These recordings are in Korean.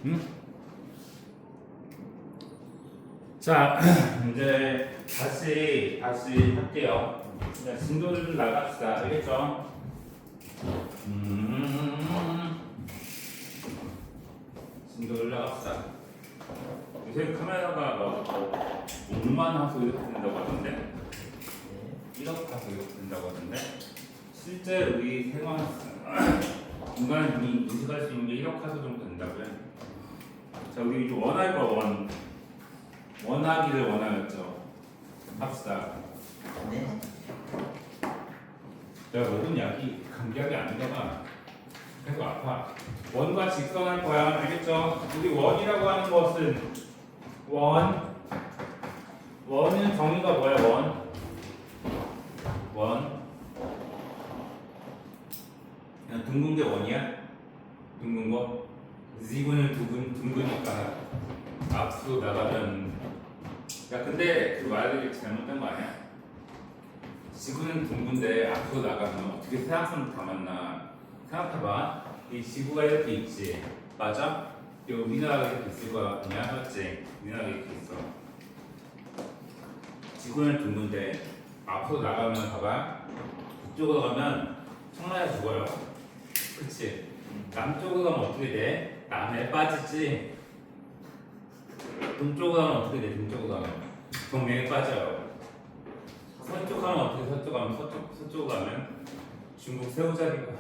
응? 자, 이제 다시 할게요. 자, 진도를 좀 나갑시다. 알겠죠? 진도를 나갑시다. 요새 카메라가 뭐 5만 화소 이렇게 된다고 하던데 1억 화소 이렇게 된다고 하던데 실제 우리 생활 인간이 인식할 수 있는 게 1억 화소 정도 된다고요. 자, 우리 이제 원할 거 원하기를 원하였죠. 합시다. 네. 내가 모든 약이 감기약이 아니잖아. 계속 아파. 원과 직선할 거야. 알겠죠? 우리 원이라고 하는 것은 원은 정의가 뭐야? 원. 그냥 둥근 게 원이야? 둥근 거? 지구는 둥그니까 앞으로 나가면 야 근데 그 말이 잘못된 거 아니야? 지구는 둥근데 앞으로 나가면 어떻게 태양선을 다 만나? 생각해봐. 이 지구가 이렇게 있지, 맞아? 여기 우리나라가 이렇게 있을 거 아니야, 맞지? 우리나라가 이렇게 있어. 지구는 둥근데 앞으로 나가면 봐봐. 북쪽으로 가면 청라에 죽어요. 그렇지? 남쪽으로 가면 어떻게 돼? 남해 빠지지. 동쪽으로 가면 어떻게 돼? 동쪽으로 가면 동해에 빠져요. 서쪽 가면 어떻게? 서쪽 가면 서쪽으로 가면 중국 새우자리가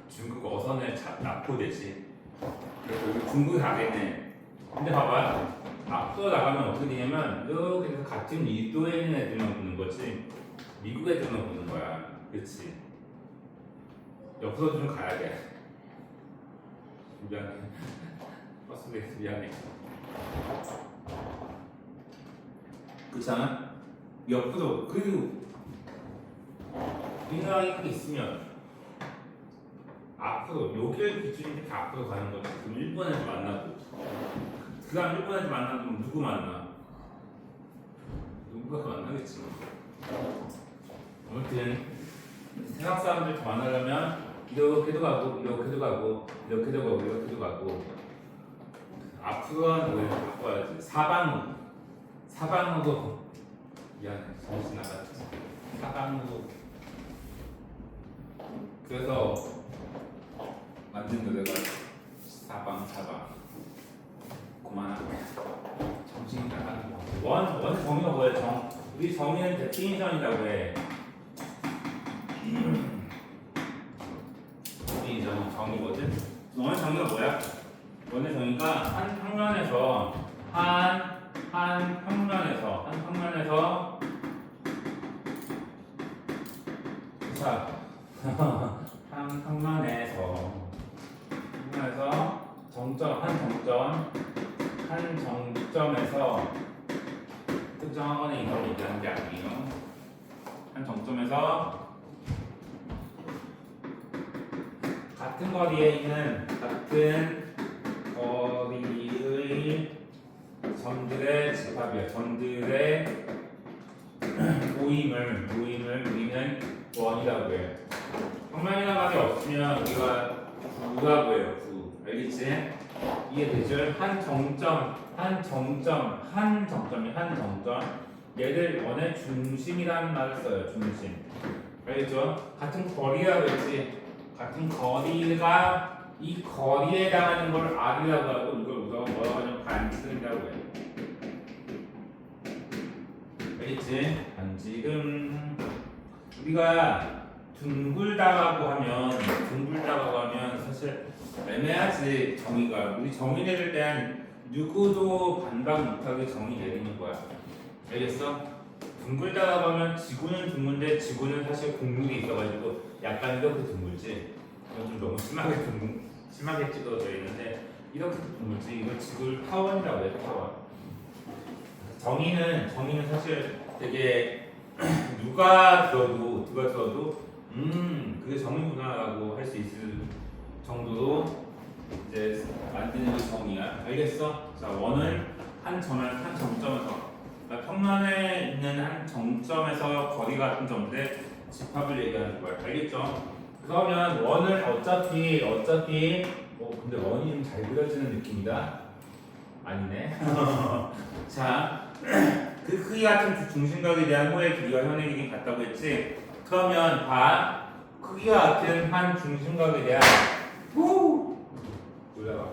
중국 어선에 납포되지. 그래서 여기 중국에 가겠네. 근데 봐봐. 앞으로 나가면 어떻게 되냐면 이렇게 해서 같은 일도에 있는 애들만 보는 거지 미국 애들만 보는 거야. 그렇지? 옆으로 좀 가야 돼. 미안해. 버스에서 미안해. 그렇잖아? 옆으로. 그리고 우리나라 이렇게 있으면 앞으로 여기를 기준으로 이렇게 앞으로 가는 거지. 그럼 일본에서 만나고 그 다음 일본에서 만나면 누구 만나? 누구가 만나겠지. 아무튼 세상 사람들 만나려면 이렇게도 가고 이렇게도 가고 이렇게도 가고 이렇게도 가고 앞으로 하는 거에 바꿔야지. 사방으로 미안해 정신 나갔지. 사방으로. 그래서 만든 노래가 사방 그만하고 정신이 나가는 거. 원 정의가 뭐야? 우리 정의는 데피니션이라고 해. 데피니션 정의거든. 원의 정의가 뭐야? 원의 정의가 한 평면에서 자 한 평면에서 한 정점에서 특정하거나 이걸 얘기하는 게 아니에요. 한 정점에서 같은 거리에 있는 같은 거리의 점들의 집합이야. 점들의 모임을 우리는 원이라고 해. 평면이라는 게 없으면 우리가 구라고 해요. 구. 알겠지? 이해되죠? 한 정점. 얘를 원의 중심이라는 말을 써요. 중심. 알겠죠? 같은 거리라고 했지. 같은 거리가 이 거리에 해당하는 걸 R이라고 하고 이걸 우리가 뭐라고 하냐면 반지름이라고 해요. 알겠지? 반지름. 우리가 둥글다라고 하면 사실 애매하지. 정의가 우리 정의 내릴 때는 누구도 반박 못하게 정의 내리는 거야. 알겠어? 둥글다라고 하면 지구는 둥근데 지구는 사실 곡률이 있어가지고 약간 이렇게 둥글지. 이건 좀 너무 심하게 찍어져 있는데 이렇게 둥글지. 이걸 지구를 타원이라고 해. 타원. 정의는 사실 되게 누가 들어도 그게 정의구나라고 할 수 있을 정도로 이제 만드는 게 정의야. 알겠어? 자, 원은 한 정점에서 그러니까 평면에 있는 한 정점에서 거리 같은 점인데 집합을 얘기하는 거야. 알겠죠? 그러면 원을 어차피 근데 원이 좀 잘 그려지는 느낌이다. 아니네. 자, 그 크기 같은 중심각에 대한 호의 길이와 현의 길이 같다고 했지. 그러면 봐. 크기가 같은 한 중심각에 대한 올라가.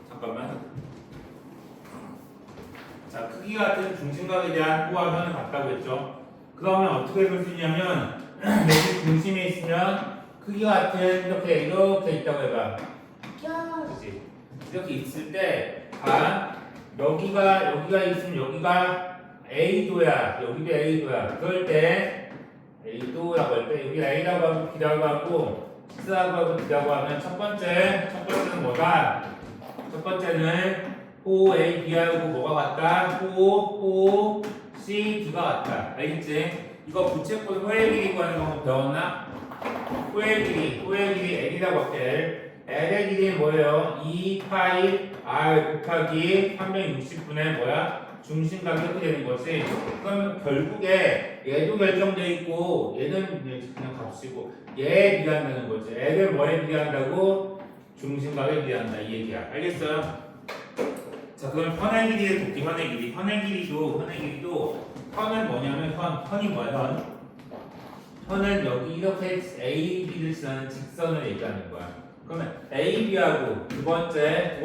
잠깐만. 자, 크기 같은 중심각에 대한 호와 현은 같다고 했죠. 그러면 어떻게 볼 수 있냐면 여기 중심에 있으면 크기가 같은 이렇게 있다고 해봐. 그렇지. 이렇게 있을 때 봐. 여기가 있으면 여기가 A도야. 여기도 A도야. 그럴 때 A도라고 할 때 여기 A라고 하고 B라고 하고 X라고 하고 D라고 하면 첫 번째는 뭐다? 첫 번째는 호 A, B하고 뭐가 같다? 호 C, D가 같다. 알겠지? 이거 부채꼴 호의 길이 구하는 거 배웠나? 호의 길이 L이라고 할게. L의 길이는 뭐예요? 2파이 R 곱하기 360분의 뭐야? 중심각이 이렇게 되는 거지. 그럼 결국에 얘도 결정돼 있고 얘는 그냥 값이고 얘에 비례한다는 거지. L을 뭐에 비례한다고? 중심각에 비례한다 이 얘기야. 알겠어요? 자, 그럼 현의 길이를 볼게. 현의 길이도 현은 뭐냐면 현이 뭐야? 현은 여기 이렇게 A, B를 쓰는 직선을 얘기하는 거야. 그러면 A, B하고 두 번째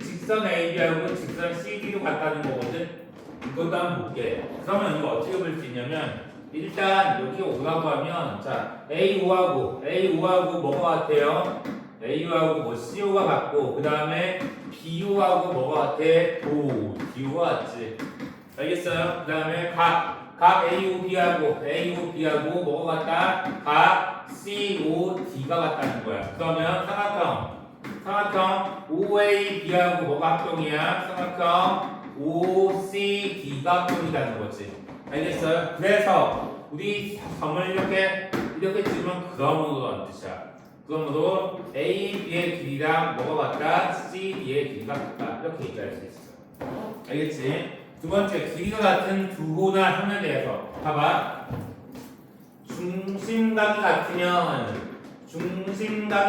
직선 A, B하고 직선 C, D로 같다는 거거든. 이것도 한번 볼게. 그러면 이거 어떻게 볼 수 있냐면 일단 여기 오라고 하면 자 A5하고 뭐가 같아요? A하고 뭐 CO가 같고 그 다음에 BO하고 뭐가 같아? DO가 같지. 알겠어요? 그 다음에 각 AOB하고 뭐가 같다? 각 COD가 같다는 거야. 그러면 삼각형 OAB하고 뭐가 합동이야? 삼각형 OCD가 합동이라는 거지. 알겠어요? 그래서 우리 점을 이렇게 찍으면 그러므로라는 뜻이야. 그러므로 A, B의 길이랑 뭐가 같다? C, D의 길이가 같다. 이렇게 얘기할 수 있어. 알겠지? 두 번째, 길이가 같은 두 호나 현에 대해서 봐봐. 중심각이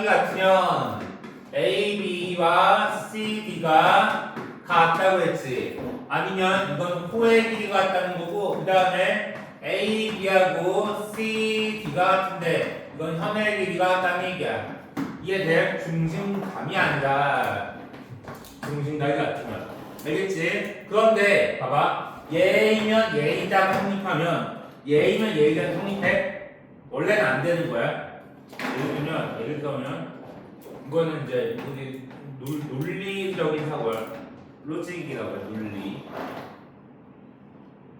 같으면 A, B와 C, D가 같다고 했지. 아니면 이건 호의 길이가 같다는 거고 그 다음에 A, B하고 C, D가 같은데 이건 현의 길이가 같다는 얘기야. 이해돼? 중심감이 아니라 중심각이 같으면. 알겠지? 그런데 봐봐. 얘이면 얘이다가 성립하면 얘이다 성립해? 원래는 안 되는 거야. 예를 들면 이거는 이제 우리 논리적인 사고야. 로직이라고 해. 논리.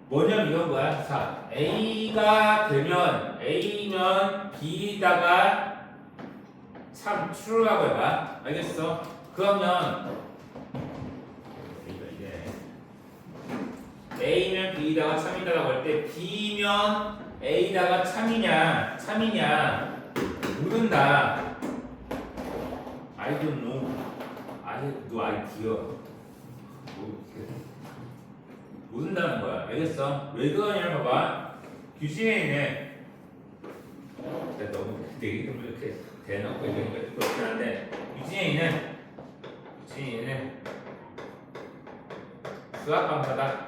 뭐냐면 이런 거야. 자, A가 되면 A면 B다가 참 true라고 해봐. 알겠어? 그러면 A면 B다가 참이다라고 할 때 B면 A다가 참이냐 모른다. I don't know. no idea. 모른다는 거야. 알겠어? 왜 그러냐면 봐봐. 규칙에 있네. 너무 되게 이렇게 대놓고 얘기하니까 그렇긴 한데 규칙에 있는 수학 강사다.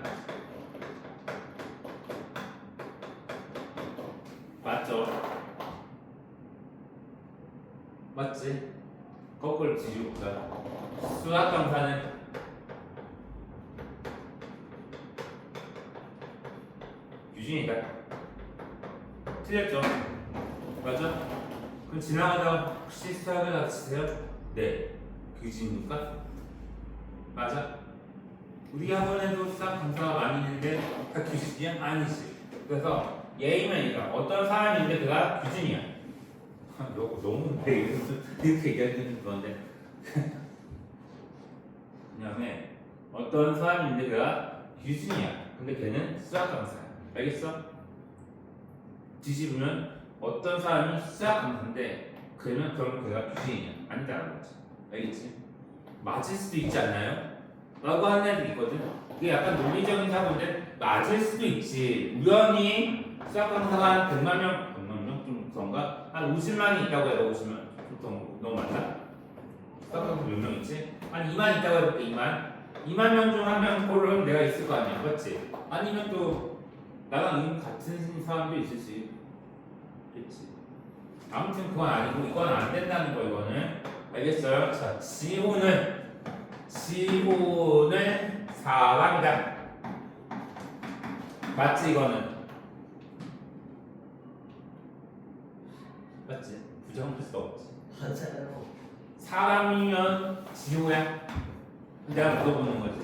맞죠? 맞지? 거꾸로 뒤집어보자. 수학 강사는 유진이다. 틀렸죠? 맞아? 그럼 지나가다가 혹시 수학을 가르치세요? 네. 규진입니까? 맞아? 우리 학원에도 수학 강사가 많이 있는데 다 규진이야? 아니지. 그래서 A면 얘가 어떤 사람인데 그가 규진이야. 너무 이렇게 얘기하는 건데 그다음에 어떤 사람인데 그가 규진이야. 근데 걔는 수학 강사야. 알겠어? 뒤집으면 어떤 사람이 수학 강사인데 그러면 그가 규진이야. 아니다라는 거지. 알겠지? 맞을 수도 있지 않나요? 라고 하는 애들 있거든. 이게 약간 논리적인 사고인데 맞을 수도 있지. 우연히 수학 강사가 한 100만 명 좀 그런가? 한 50만이 있다고 해요. 50만. 좀 너무 많나? 서브도 몇 명 있지? 한 2만 있다고 해볼게. 2만 명 중 한 명 고르면 내가 있을 거 아니야, 맞지? 아니면 또 나랑 같은 사람도 있을 수 있겠지. 아무튼 그건 아니고 이건 안 된다는 거. 이거는 알겠어요? 자, 지호는 사람이다. 맞지? 이거는 맞지? 부정할 수 없지. 맞아요. 사람이면 지호야. 내가 물어보는 거지.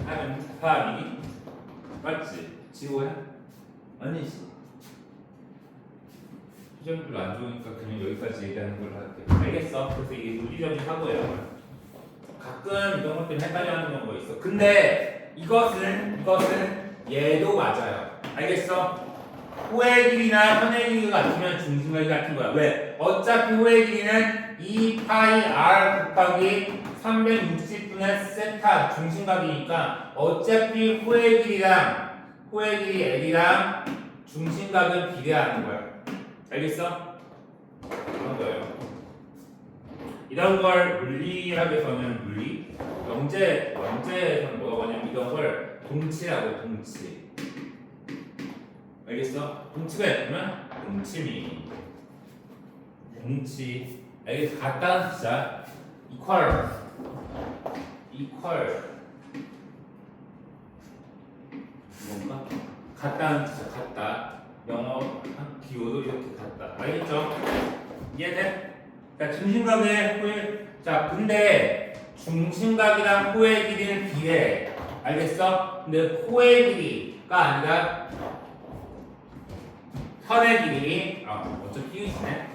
사람이 맞지? 지호야? 아니지. 표정이 별로 안 좋으니까 그냥 여기까지 얘기하는 걸로 할게. 알겠어? 그래서 이게 논리적인 사고예요. 가끔 이런 것 때문에 헷갈려하는 경우가 있어. 근데 이것은 얘도 맞아요. 알겠어? 호의 길이나 현의 길이가 같으면 중심각이 같은 거야. 왜? 어차피 호의 길이는 2파이 r 곱하기 360분의 세타 중심각이니까 어차피 호의 길이 L이랑 중심각은 비례하는 거야. 알겠어? 그런 거예요. 이런 걸 물리학에서는 영재에서는 뭐라고 하냐면 이런 걸 동치라고. 동치. 알겠어? 동치가 있으면 동치미. 동치. 알겠어? 같다는 숫자. equal. 뭔가? 같다는 숫자. 같다. 영어 기호도 이렇게 같다. 알겠죠? 이해돼? 자, 중심각의 호의. 자, 근데 중심각이랑 호의 길이는 비례해. 알겠어? 근데 호의 길이가 아니라 현의 길이. 어쩜 끼우시네?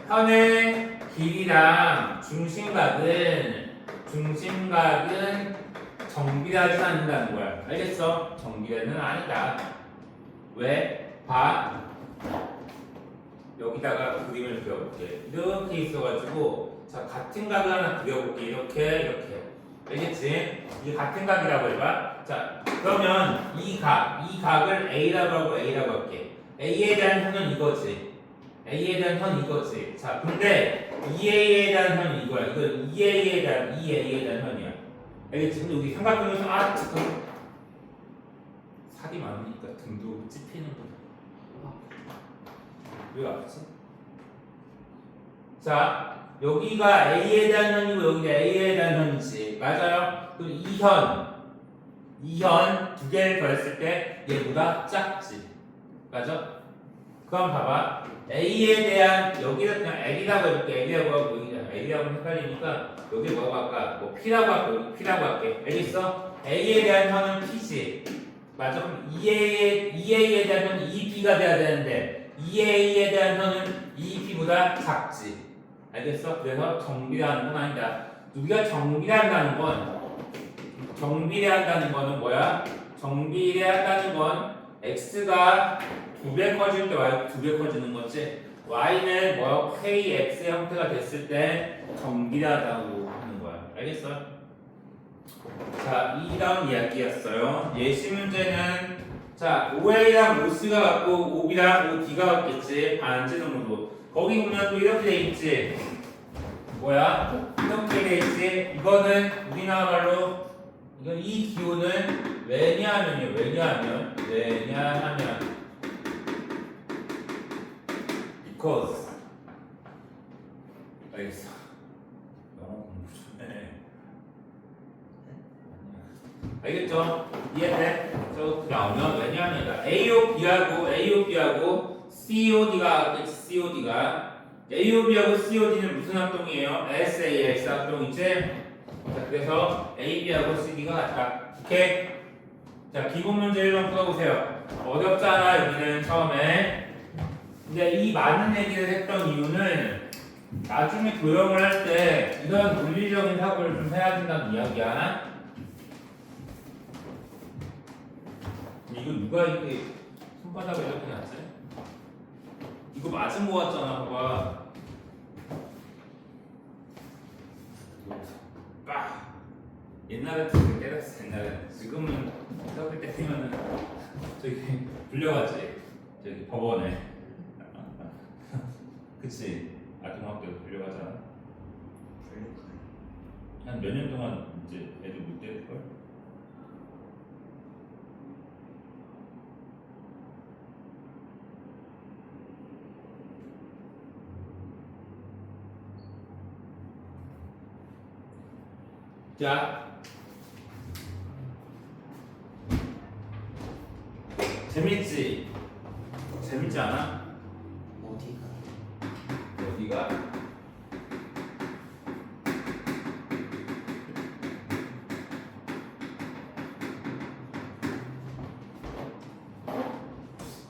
현의 길이랑 중심각은 정비례하지 않는다는 거야. 알겠어? 정비례는 아니다. 왜? 봐. 여기다가 그림을 그려볼게. 이렇게 있어가지고, 자, 같은 각을 하나 그려볼게. 이렇게. 알겠지? 이게 같은 각이라고 해봐. 자, 그러면 이 각을 A라고 하고 A라고 할게. A에 대한 현은 이거지. 자, 근데 2A에 대한 현이 이거야. 이건 2A에 대한 현이야. 알겠지? 근데 우리 삼각형에서 잠깐 살이 많으니까 등도 찝히는구나. 왜 아프지? 자, 여기가 A에 대한 현이고 여기가 A에 대한 현이지. 맞아요? 그럼 이 현 두 개를 더했을 때 얘보다 작지. 맞아? 그럼 봐봐. A에 대한 여기를 그냥 L이라고 해볼게. L이라고 하고 L이라고 헷갈리니까 여기 뭐라고 할까? 뭐 P라고 할게. 여기 P라고 할게. 알겠어? A에 대한 현은 P지. 맞아? 그럼 2A에 대한 현은 2P가 돼야 되는데 2A에 대한 현은 2P보다 작지. 알겠어? 그래서 정비례하는 건 아니다. 우리가 정비례한다는 거는 뭐야? 정비례한다는 건 x가 2배 커질 때 y 2배 커지는 거지. y는 뭐야? kx의 형태가 됐을 때 정비례하다고 하는 거야. 알겠어? 자, 이런 이야기였어요. 예시 문제는 자, OA랑 OC가 같고 OB랑 OD가 같겠지. 반지름으로. 거기 보면 또 이렇게 돼 있지. 뭐야? 이렇게 돼 있지. 이거는 우리나라 말로 이 기호는 왜냐하면 because. 알겠어. 영어 공부 좀 해. 알겠죠? 이해돼? 저 나오면 왜냐하면 AOB하고 COD가 AOB하고 COD는 무슨 합동이에요? SAS 합동이지? 자, 그래서 AB하고 CD가 같다. 오케이? 자, 기본 문제 1번 풀어보세요. 어렵잖아, 여기는 처음에. 근데 이 많은 얘기를 했던 이유는 나중에 도형을 할 때 이런 논리적인 사고를 좀 해야 된다는 이야기야. 이거 누가 이렇게 손바닥을 이렇게 놨지? 이거 맞은 거 같잖아, 봐봐. 빡! 옛날에 되게 때렸어, 옛날에. 지금은 때릴 때 때리면은 저기 불려가지. 저기 법원에. 그치? 아동학교 불려가잖아. 한 몇 년 동안 이제 애들 못 될걸? 자, 재밌지? 재밌지 않아? 어디가?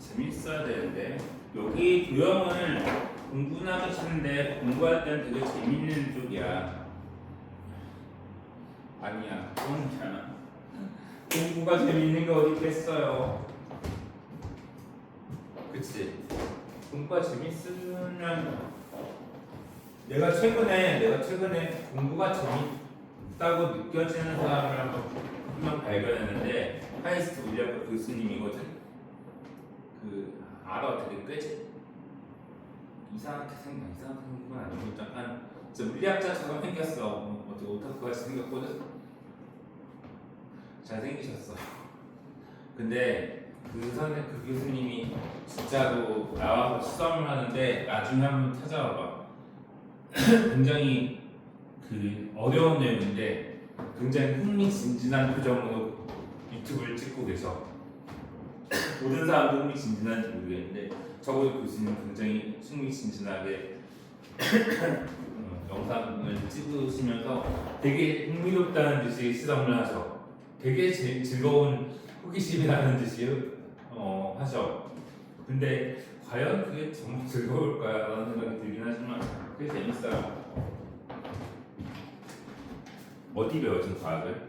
재밌어야 되는데 여기 도형을 공부하기 싫은데 공부할 때는 되게 재밌는 쪽이야. 아니야, 그건 괜찮아. 공부가 재밌는 게 어디 있겠어요? 그치? 공부가 재밌으면 내가 최근에 공부가 재밌다고 느껴지는 사람을 한명 발견했는데 하이스트 윌리엄 교수님이거든. 알아 되게 꾀지? 이상하게 생긴 건 아니고 약간 진짜 물리학자처럼 생겼어. 어떻게 오타쿠같이 생겼거든. 잘생기셨어. 근데 그 교수님이 진짜로 나와서 시험을 하는데 나중에 한번 찾아와봐. 굉장히 어려운 내용인데 굉장히 흥미진진한 표정으로 유튜브를 찍고 계셔. 모든 사람도 흥미진진한지 모르겠는데 저거 교수님 굉장히 흥미진진하게 영상을 찍으시면서 되게 흥미롭다는 듯이 시험을 하셔. 되게 즐거운 호기심이 나는 듯이 하셔. 근데 과연 그게 정말 즐거울까요? 라는 생각이 들긴 하지만 그게 재밌어요. 어디 배워진 과학을?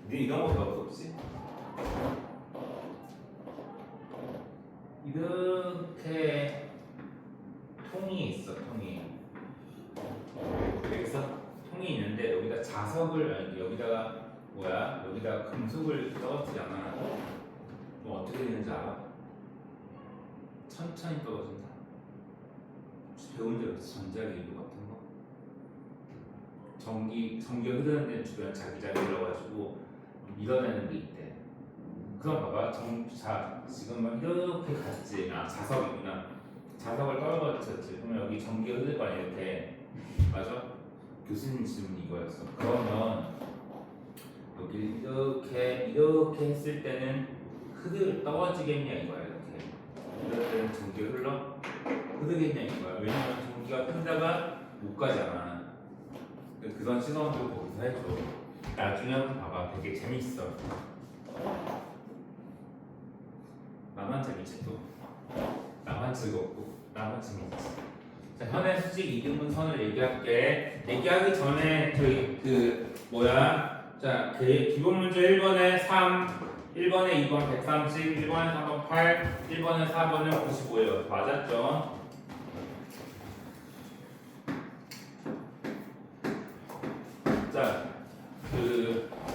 네 이런 거 배웠어 혹시? 이렇게 통이 있어. 여기서 통이 있는데 여기다 자석을 여기다가 여기다가 금속을 떨어뜨리잖아. 뭐 어떻게 되는지 알아? 천천히 떨어진다. 배운 적 있어? 전자기 일부 같은 거? 전기가 흐르는 데는 주변에 자기자기를 가지고 밀어내는 게 있대. 그럼 봐봐. 지금 막 이렇게 갔지. 자석이구나. 자석을 떨어뜨렸지. 그러면 여기 전기가 흐를 거 아니야, 이렇게. 맞아? 교수님 질문이 이거였어. 그러면 여기 이렇게 했을 때는 떨어지겠냐 이거야. 이럴 때는 전기가 흐르겠냐 이거야. 왜냐면 전기가 흐르다가 못 가잖아. 그런 시선도 거기서 해줘. 나중에 한번 봐봐. 되게 재밌어. 나만 재밌지 또. 나만 즐겁고 나만 재밌지. 자, 현의 수직 이등분선을 얘기할게. 얘기하기 전에 자, 기본 문제 1번에 3, 1번에 2번 130, 1번에 3번 8, 1번에 4번은 95예요. 맞았죠? 자,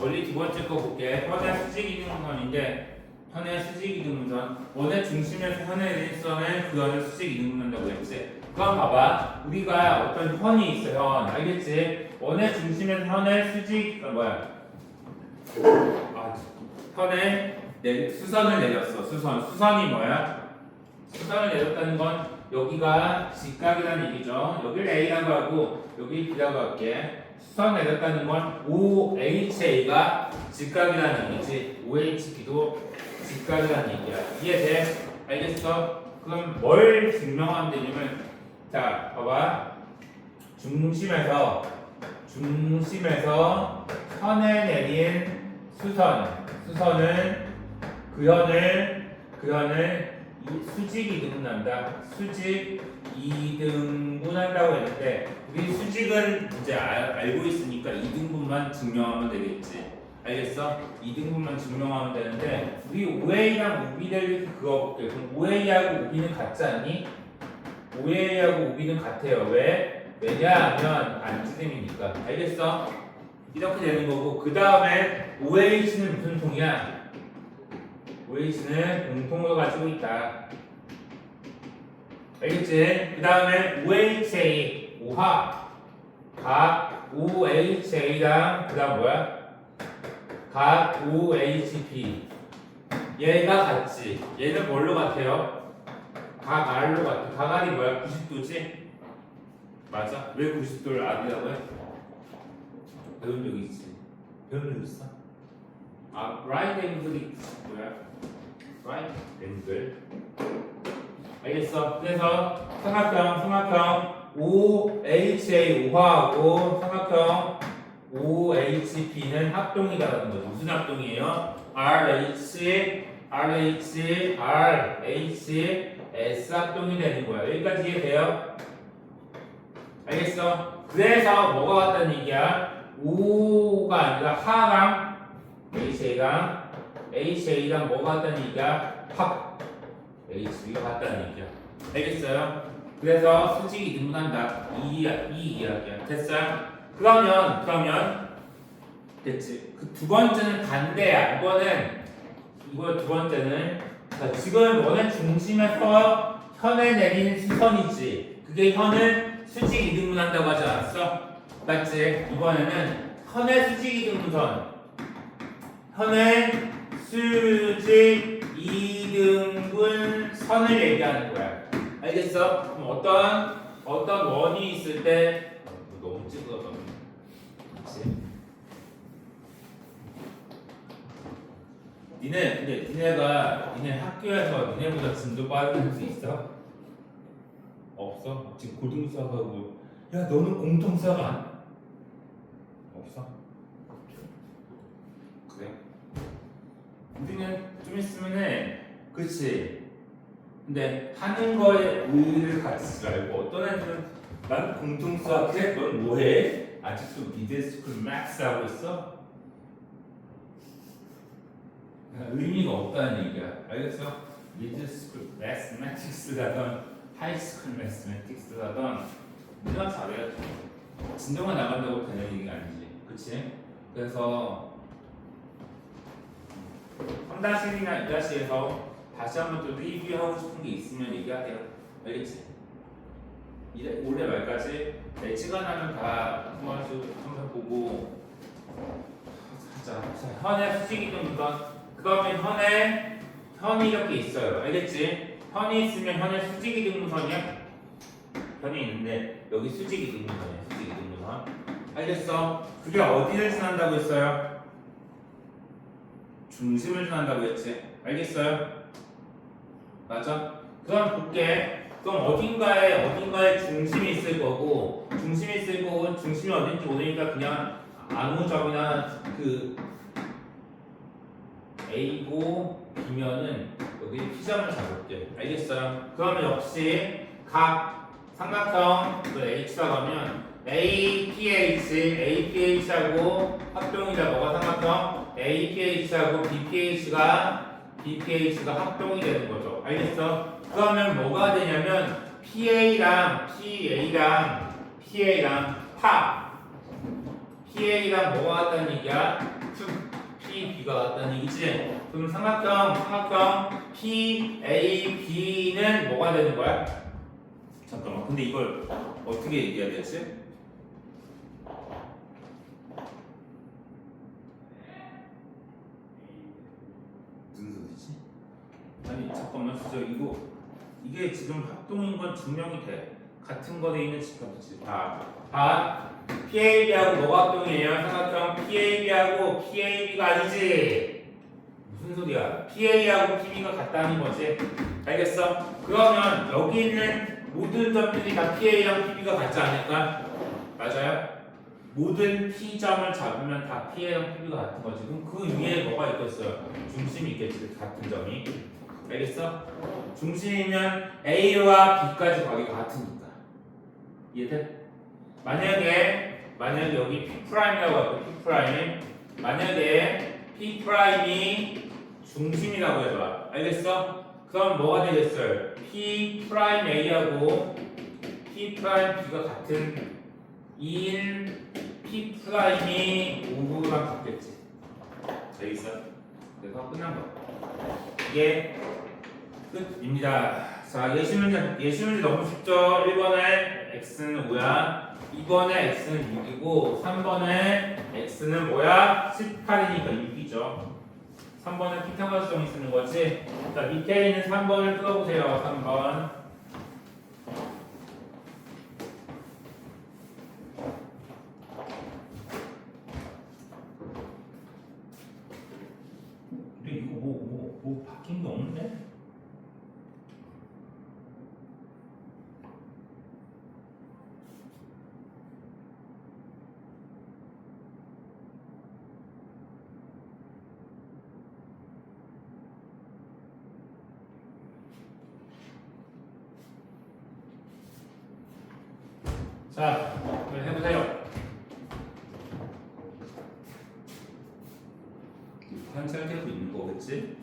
원리 두 번째 거 볼게. 현의 수직 이등분선인데 현의 수직 이등분선 원의 중심에서 현의 일선에 그 현의 수직 이등분선이라고 했지. 그럼 봐봐. 우리가 어떤 현이 있어. 현 알겠지? 원의 중심에서 현의 수직 현의 수선을 내렸어. 수선이 뭐야? 수선을 내렸다는 건 여기가 직각이라는 얘기죠. 여기를 A라고 하고 여기 B라고 할게. 수선 내렸다는 건 OHA가 직각이라는 얘기지. OHB도 직각이라는 얘기야. 이해돼? 알겠어? 그럼 뭘 증명하면 되냐면 자, 봐봐. 중심에서 현에 내린 수선은 그 현을 수직 이등분한다. 수직 이등분한다고 했는데 우리 수직은 이제 알고 있으니까 이등분만 증명하면 되겠지. 알겠어? 이등분만 증명하면 되는데 우리 OA랑 OB를 그거 볼게. 그럼 OA하고 OB는 같지 않니? OA하고 OB는 같아요. 왜? 왜냐하면 안지름이니까. 알겠어? 이렇게 되는 거고 그 다음에 OH는 무슨 통이야? OH는 공통을 가지고 있다. 알겠지? 그 다음에 OHA, 오화, 각 OHA랑 그 다음 뭐야? 각 OHP. 얘가 같지. 얘는 뭘로 같아요? 각 R로 같아. 각 R이 뭐야? 90도지? 맞아? 왜 90도를 R이라고 해? 배운 적 있지? 배운 적 있어? 아, right angle 뭐야? right angle. 알겠어? 그래서 삼각형 OHA 오화하고 삼각형 OHP는 합동이다라는 거죠. 무슨 합동이에요? RH, S 합동이 되는 거야. 여기까지 이해돼요? 알겠어? 그래서 뭐가 같다는 얘기야? O가 아니라 하랑 HA랑 뭐가 같다는 얘기야? 합 HB가 같다는 얘기야. 알겠어요? 그래서 수직이 등분한다. 이 이야기야. 됐어요? 그러면 됐지. 그 두 번째는 반대야. 이거 두 번째는 자, 지금 너네 중심에서 현에 내리는 시선이지. 그게 현을 수직 이등분한다고 하지 않았어? 맞지? 이번에는 현의 수직 이등분선. 현의 수직 이등분 선을 얘기하는 거야. 알겠어? 그럼 어떤 원이 있을 때 너무 찌그러져. 그렇지? 니네 학교에서 니네보다 진도 빠른 수 있어? 없어? 지금 고등수학하고 야 너는 공통수학 안? 없어? 그래? 우리는 좀 있으면 해. 그치? 근데 하는 거에 의의를 갖지 말고 어떤 애들은 난 공통수학 해? 넌 뭐해? 아직도 미드스쿨 맥스 하고 있어? 의미가 없다는 얘기야. 알겠어? 미드스쿨 매스매틱스라던 하이스쿨 매스매틱스라던 우리가 잘해야지. 진도가 나간다고 되는 얘기가 아니지. 그치? 그래서 3-1이나 2-에서 다시 한번 또 리뷰하고 싶은 게 있으면 얘기하세요. 알겠지? 올해 말까지 매치가 나면 다 한번 보고 하자. 현의 수직이동선 그러면 현이 이렇게 있어요. 알겠지? 현이 있으면 현의 수직이등분선이야? 현이 있는데 여기 수직이등분선이야. 수직이등분선. 알겠어? 그게 어디를 지난다고 했어요? 중심을 지난다고 했지. 알겠어요? 맞아? 그럼 볼게. 그럼 어딘가에 중심이 있을 거고 중심이 어딘지 모르니까 그냥 아무 점이나 그 A고 B면은 여기 P점을 잡을게. 알겠어요? 그러면 역시 각 삼각형 H가 가면 APH하고 합동이다. 뭐가 삼각형? APH하고 BPH가 합동이 되는 거죠. 알겠어? 그러면 뭐가 되냐면 PA랑 뭐가 같다는 얘기야? PB가 같다는 얘기지? 그럼 삼각형 PAB는 뭐가 되는 거야? 잠깐만, 근데 이걸 어떻게 얘기해야 되지? 무슨 소리지? 아니 잠깐만, 진짜 이게 지금 합동인 건 증명이 돼. 같은 거에 있는 집합이지. PAB하고 뭐가 합동이에요? 삼각형 PAB하고 PAB가 아니지. 무슨 소리야? PA하고 PB가 같다는 거지. 알겠어? 그러면 여기 있는 모든 점들이 다 PA랑 PB가 같지 않을까? 맞아요? 모든 P점을 잡으면 다 PA랑 PB가 같은 거지. 그럼 그 위에 뭐가 있겠어요? 중심이 있겠지. 같은 점이. 알겠어? 중심이면 A와 B까지 가기가 같으니까. 이해돼? 만약에 여기 P'이라고 할게. P'. 만약에 P'이 중심이라고 해봐. 알겠어? 그럼 뭐가 되겠어요? P'A하고 P'B가 같은 2인 P'이 5랑 같겠지. 알겠어? 그래서 끝난 거야. 이게 끝입니다. 자, 예시 문제 너무 쉽죠? 1번에 x는 5야. 2번에 x는 6이고 3번에 x는 뭐야? 18이니까 6이죠. 3번은 피타고라스 정리 쓰는 거지. 자, 밑에 있는 3번을 풀어보세요. 3번. 근데 이거 뭐 바뀐 게 없는데? 자, 해보세요. 관찰되고 있는 거겠지?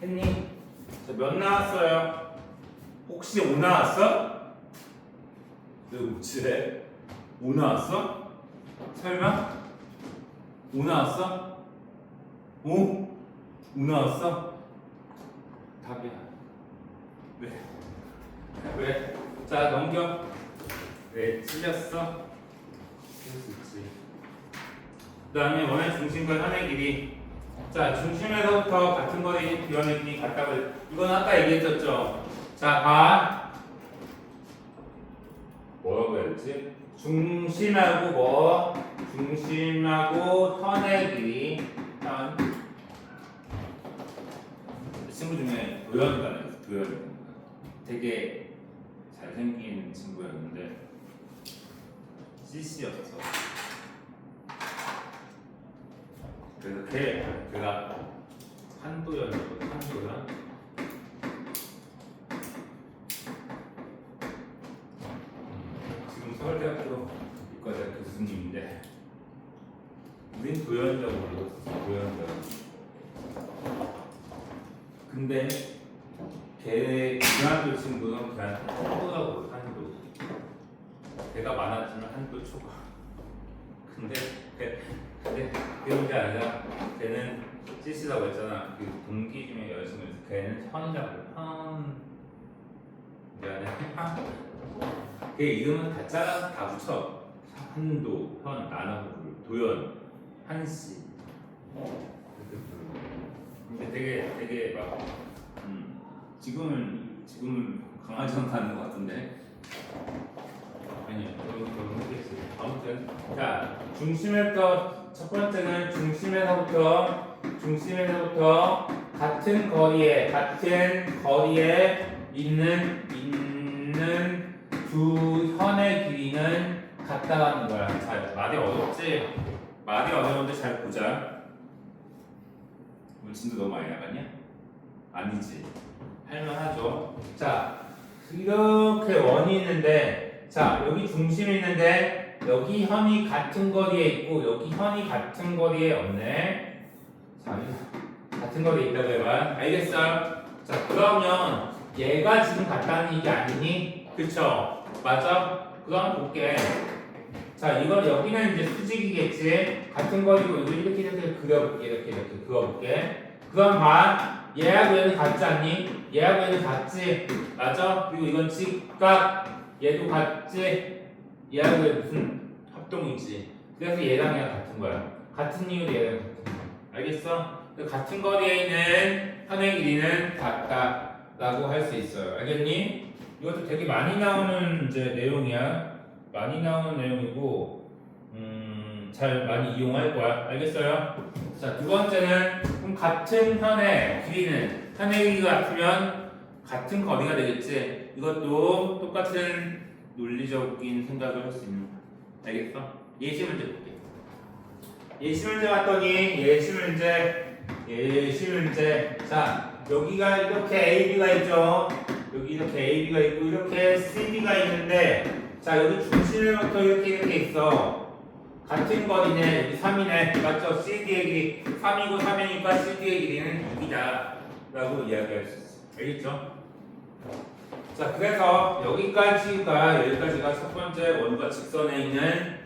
했니? 자, 몇 나왔어요? 혹시 5 나왔어? 왜 묻지래? 5 나왔어? 설마? 5 나왔어? 5? 5 나왔어? 답이야. 왜? 왜? 자, 넘겨. 왜 찔렸어? 그럴 수 있지. 그 다음에 원의 중심과 현의 길이. 자, 중심에서부터 같은 거리인 비원의 길이 같다고. 이건 아까 얘기했었죠. 자, 봐. 뭐라고 해야 되지? 중심하고 뭐? 중심하고 현의 길이. 현. 친구 중에 도현이가 있어. 도현. 되게 잘생긴 친구였는데 CC였어. 그래서 걔가 한도현이거든. 한도현. 지금 서울대학교 이과대 교수님인데 우린 도현이라고 불렀어. 도현이라고. 근데 걔 고등학교 친구는 그냥 한도라고 불러. 한도. 걔가 많았지만 한도 초과. 근데 그런 게 아니라 걔는 CC라고 했잖아. 그 동기 중에 여자친구에서 걔는 현이라고 해. 현. 미안해. 걔 이름은 다 잘라서 다 붙여. 한도, 현, 나눠서 도연, 한씨. 근데 되게 막 지금은 강아지랑 가는 것 같은데. 아니요, 그런 모르겠어요. 아무튼 자, 중심에서 첫 번째는 중심에서부터 같은 거리에 있는 두 현의 길이는 같다는 거야. 자, 말이 어렵지? 말이 어려운데 잘 보자. 물침도 너무 많이 나갔냐? 아니지. 할만하죠. 자, 이렇게 원이 있는데, 자, 여기 중심이 있는데 여기 현이 같은 거리에 있고 여기 현이 같은 거리에 없네. 자, 같은 거리에 있다고 해봐. 알겠어? 자, 그러면 얘가 지금 같다는 얘기 아니니? 그쵸? 맞아? 그럼 볼게. 자, 이건 여기는 이제 수직이겠지? 같은 거리고 이렇게 그려볼게. 이렇게 그어볼게. 그럼 봐. 얘하고 얘는 같지 않니? 얘하고 얘는 같지? 맞아? 그리고 이건 직각. 얘도 같지? 얘하고 얘 무슨 합동이지? 그래서 얘랑 얘랑 같은 거야. 같은 이유로 얘랑 같은 거야. 알겠어? 같은 거리에 있는 현의 길이는 같다라고 할 수 있어요. 알겠니? 이것도 되게 많이 나오는 이제 내용이야. 많이 나오는 내용이고, 잘 많이 이용할 거야. 알겠어요? 자, 두 번째는 그럼 같은 현의 길이는 현의 길이가 같으면 같은 거리가 되겠지. 이것도 똑같은 논리적인 생각을 할 수 있는 거야. 알겠어? 예시 문제 볼게. 예시 문제 봤더니 예시 문제. 자, 여기가 이렇게 AB가 있죠. 여기 이렇게 AB가 있고 이렇게 CB가 있는데, 자, 여기 중심에부터 이렇게 있어. 같은 거리네. 여기 3이네. 맞죠? CD의 길이 3이고 3이니까 CD의 길이는 6이다 라고 이야기할 수 있어. 알겠죠? 자, 그래서 여기까지가 첫 번째 원과 직선에 있는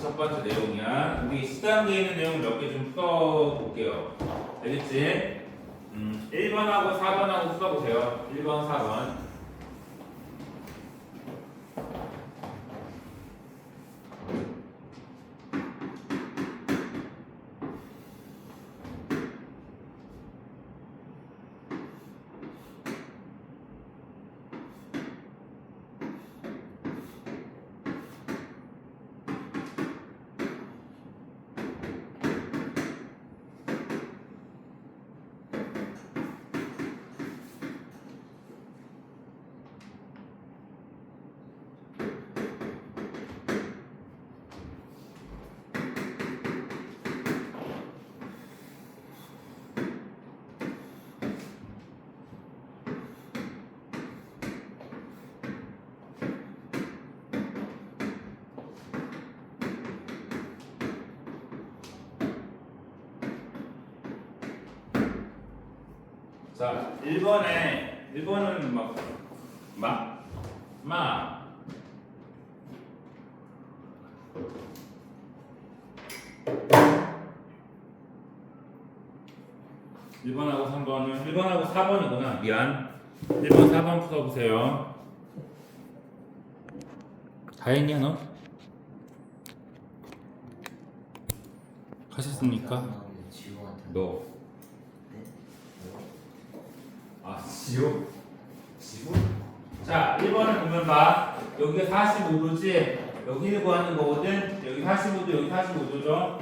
첫 번째 내용이야. 우리 시단계에 있는 내용 몇 개 좀 풀어볼게요. 알겠지? 1번하고 4번하고 풀어보세요. 1번, 4번. 자, 1번은 마 1번하고 3번은 1번하고 4번이구나. 미안. 1번, 4번 풀어보세요. 다 했냐 너? 하셨습니까? 너. 지호? 자, 1번을 보면 봐. 여기가 45도지? 여기를 구하는 거거든? 여기 45도, 여기 45도죠?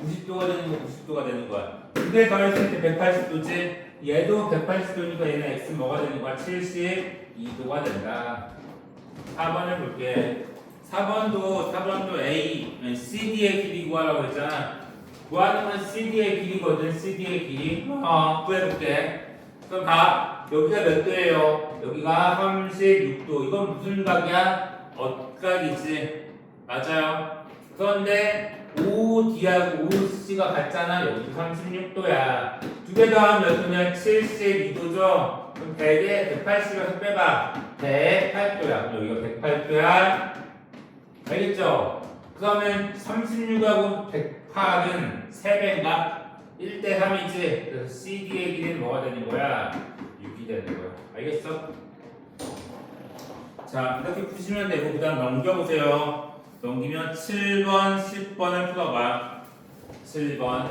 90도가 되는 거, 90도가 되는 거야. 두 개 더했을 때 180도지? 얘도 180도니까 얘는 x 뭐가 되는 거야? 72도가 된다. 4번을 볼게. 4번도 A, CD의 길이 구하라고 했잖아. 구하는 건 CD의 길이거든, CD의 길이. 구해볼게. 그럼 봐. 여기가 몇 도예요? 여기가 36도. 이건 무슨 각이야? 엇각이지. 맞아요. 그런데 OD하고 OC가 같잖아. 여기도 36도야. 두 개 더하면 몇 도냐? 72도죠? 그럼 100에 180에서 빼봐. 108도야. 그럼 여기가 108도야. 알겠죠? 그러면 36하고 108은 3배인가? 1대 3이지. 그래서 CD의 길이는 뭐가 되는 거야? 6이 되는 거야. 알겠어? 자, 이렇게 푸시면 되고 그 다음 넘겨보세요. 넘기면 7번, 10번을 풀어봐. 7번.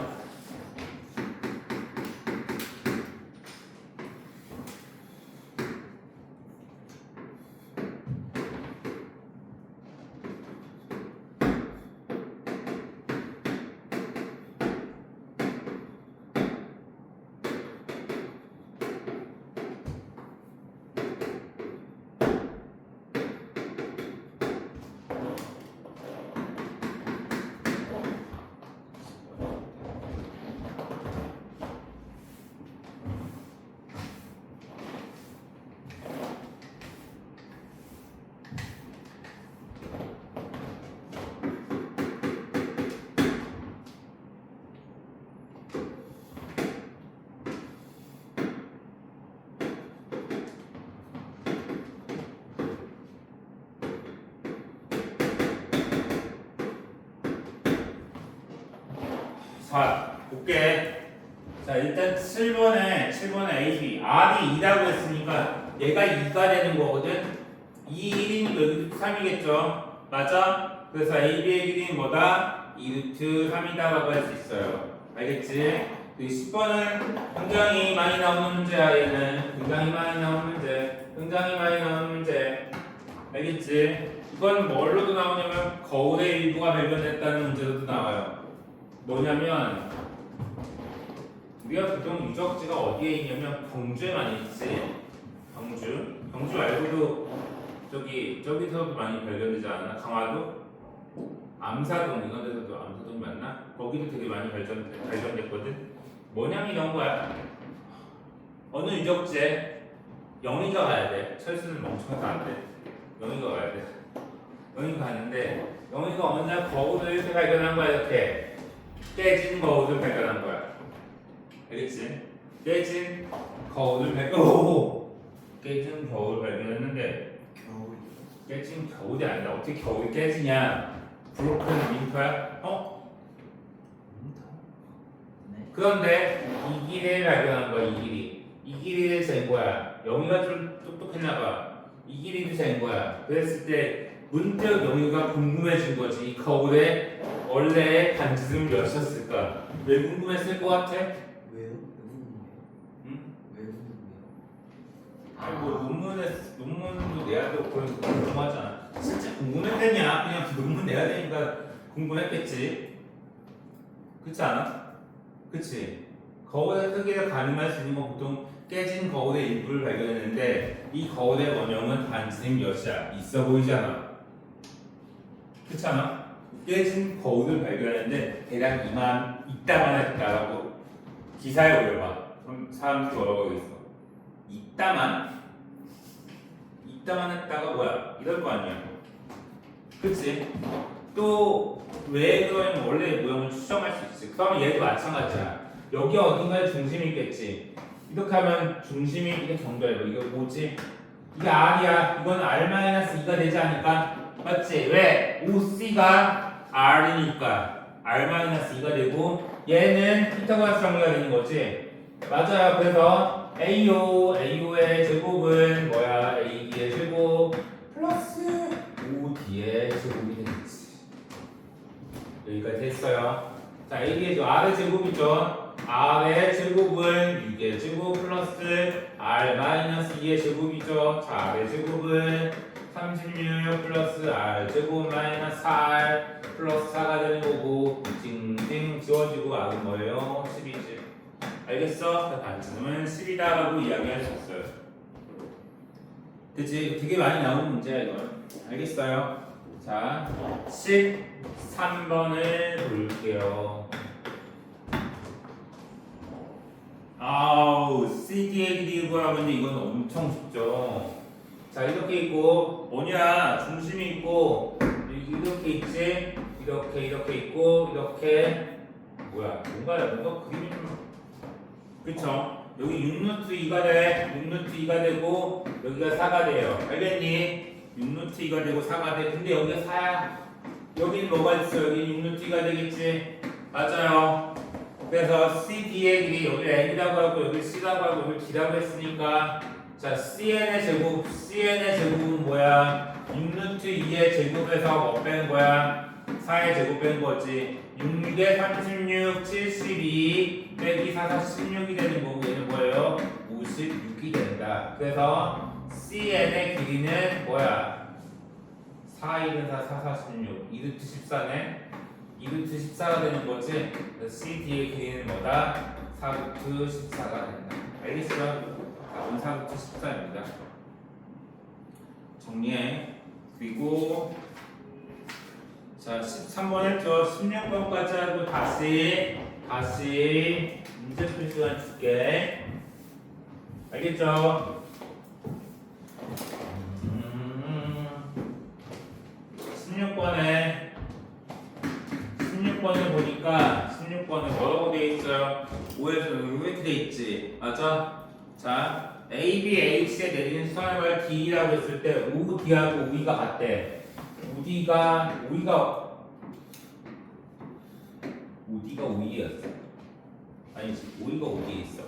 자, 볼게. 자, 일단 7번에 AB, R이 2라고 했으니까 얘가 2가 되는 거거든. 2, 1이니까 여기도 3이겠죠? 맞아? 그래서 AB의 길이는 뭐다? 2루트 3이다라고 할 수 있어요. 알겠지? 10번은 굉장히 많이 나오는 문제야. 얘는 굉장히 많이 나오는 문제. 굉장히 많이 나오는 문제. 알겠지? 이건 뭘로도 나오냐면 거울의 일부가 발견됐다는 문제로도 나와요. 뭐냐면 우리가 보통 유적지가 어디에 있냐면 경주에 많이 있지. 경주 말고도 저기서도 많이 발견되지 않나? 강화도? 암사동 이런 데서도 암사동이 맞나? 거기도 되게 많이 발견됐거든. 뭐냐면 이런 거야. 어느 유적지에 영희가 가야 돼. 철수는 멍청해서 안 돼. 영희가 가야 돼. 영희가 가는데 영희가 어느 날 거울을 이렇게 발견한 거야. 이렇게 깨진 거울을 발견한 거야. 알겠지? 깨진 거울을 발견했는데 깨진 겨울이 아니라 어떻게 겨울이 깨지냐? 브로큰 윈터야? 네. 그런데 이 길이를 발견한 거야. 이 길이를 잰 거야. 영희가 좀 똑똑했나 봐. 이 길이를 잰 거야. 그랬을 때 문득 영희가 궁금해진 거지. 이 거울에 원래 반지름 몇이었을까? 왜 궁금했을 것 같아? 왜요? 왜 궁금해요? 응? 왜 궁금해요? 아니 뭐 논문도 내야 되고 그런 거 궁금하잖아. 진짜 궁금했겠냐? 그냥 논문 내야 되니까 궁금했겠지. 그렇지 않아? 그치? 거울의 크기를 가늠할 수 있는 건 보통 깨진 거울의 일부를 발견했는데 이 거울의 원형은 반지름 몇이야? 있어 보이잖아. 그렇지 않아? 깨진 거울을 발견했는데 대략 이따만 했다라고 기사에 올려봐. 그럼 사람들이 뭐라고 하겠어? 이따만 했다가 뭐야? 이럴 거 아니야. 그치? 또 왜 그러냐면 원래 모형을 추정할 수 있지. 그러면 얘도 마찬가지야. 여기 어딘가에 중심이 있겠지. 이렇게 하면 중심이 이게 정도야. 이거 뭐지? 이게 R이야. 이건 R-2가 되지 않을까? 맞지? 왜? OC가 R이니까 R-2가 되고 얘는 피타고라스 정리가 되는 거지. 맞아요. 그래서 AO의 제곱은 뭐야? AB의 제곱 플러스 OD의 제곱이 되겠지. 여기까지 됐어요. 자, AB의 제곱, R의 제곱이죠. R의 제곱은 6의 제곱 플러스 R-2의 제곱이죠. 자, R의 제곱은 36 플러스 R 제곱 마이너스 4R 플러스 4가 되는 거고 징징 지워지고 R은 뭐예요? 10이지. 알겠어? 반지름은 10이다라고 이야기할 수 있어요. 그치? 되게 많이 나오는 문제야 이건. 알겠어요? 자, 13번을 볼게요. 아우, CD의 길이 구하라고 했는데 이건 엄청 쉽죠. 자, 이렇게 있고 뭐냐? 중심이 있고 이렇게 있지? 이렇게 있고 이렇게 뭐야? 뭔가 그림이 좀 그쵸? 여기 6루트 2가 돼. 6루트 2가 되고 여기가 4가 돼요. 알겠니? 6루트 2가 되고 4가 돼. 근데 여기가 4야. 여기는 뭐가 있어? 여기 6루트 2가 되겠지? 맞아요. 그래서 CD의 길이 여기 N이라고 하고 여기 C라고 하고 여기 D라고 했으니까 자 CN의 제곱은 뭐야? 6루트 2의 제곱에서 뭐 뺀 거야? 4의 제곱 뺀 거지. 6에 36, 72 빼기 4, 16이 되는 거고 얘는 뭐예요? 56이 된다. 그래서 CN의 길이는 뭐야? 4, 1은 4, 4, 46 2루트 14네. 2루트 14가 되는 거지. CD의 길이는 뭐다? 4루트 14가 된다. 알겠어요? 답은 4루트 14입니다. 정리해. 그리고 자 13번 했죠. 16번까지 하고 다시 문제 풀 시간 줄게. 알겠죠? 16번을 보니까 16번은 뭐라고 되어 있어요? 5에서 이렇게 되어 있지. 맞아? 자, A, B, H에 내리는 수선의 D라고 했을 때 OD하고 OE가 같대. OD가 OE였어. 아니지, OE가 OD에 있어.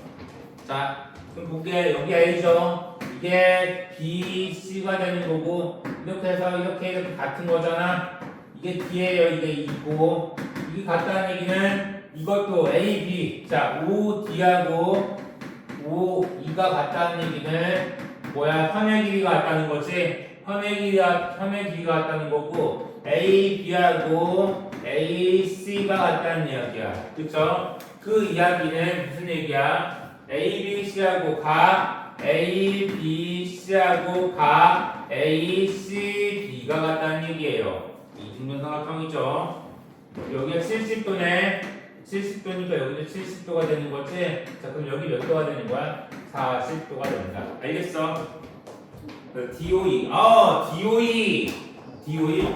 자, 그럼 볼게. 여기 A죠? 이게 B, C가 되는 거고 이렇게 해서 이렇게 같은 거잖아. 이게 D예요. 이게 E고 이게 같다는 얘기는 이것도 A, B. 자, O, D하고 O, E가 같다는 얘기는 뭐야? 편의 길이가 같다는 거지. 편의 길이가 같다는 거고 A, B하고 A, C가 같다는 이야기야. 그쵸? 그 이야기는 무슨 얘기야? A, B, C하고 가 A, B, C하고 가 A, C, B가 같다는 얘기예요. 이중변삼각형이죠. 여기가 70도네. 70도니까 여기도 70도가 되는 거지. 자, 그럼 여기 몇 도가 되는 거야? 40도가 된다. 알겠어? DOE. DOE. DOE.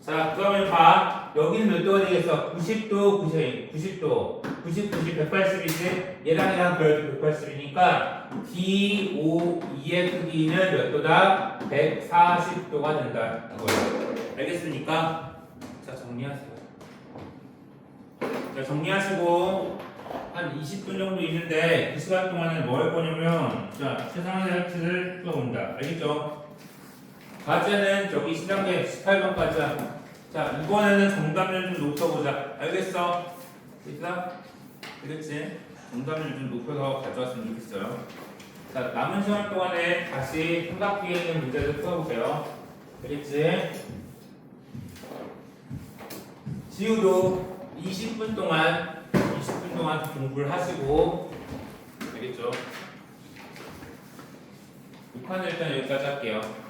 자, 그러면 봐. 여기는 몇 도가 되겠어? 90도, 90도. 90, 180이지? 얘랑 그래도 180이니까 DO2의 크기는 몇 도다? 140도가 된다. 이거예요. 알겠습니까? 자, 정리하세요. 자, 정리하시고 한 20분 정도 있는데 그 시간 동안에 뭐 할 거냐면 자, 최상의 를 풀어본다. 알겠죠? 과제는 저기 시장계 18번까지야. 자, 이번에는 정답률 좀 높여보자. 알겠어? 됐어? 그렇지? 정답률 좀 높여서 가져왔으면 좋겠어요. 자, 남은 시간 동안에 다시 삼각기에 있는 문제를 풀어보세요. 알겠지? 지우도 20분 동안 공부를 하시고, 알겠죠? 6화는 일단 여기까지 할게요.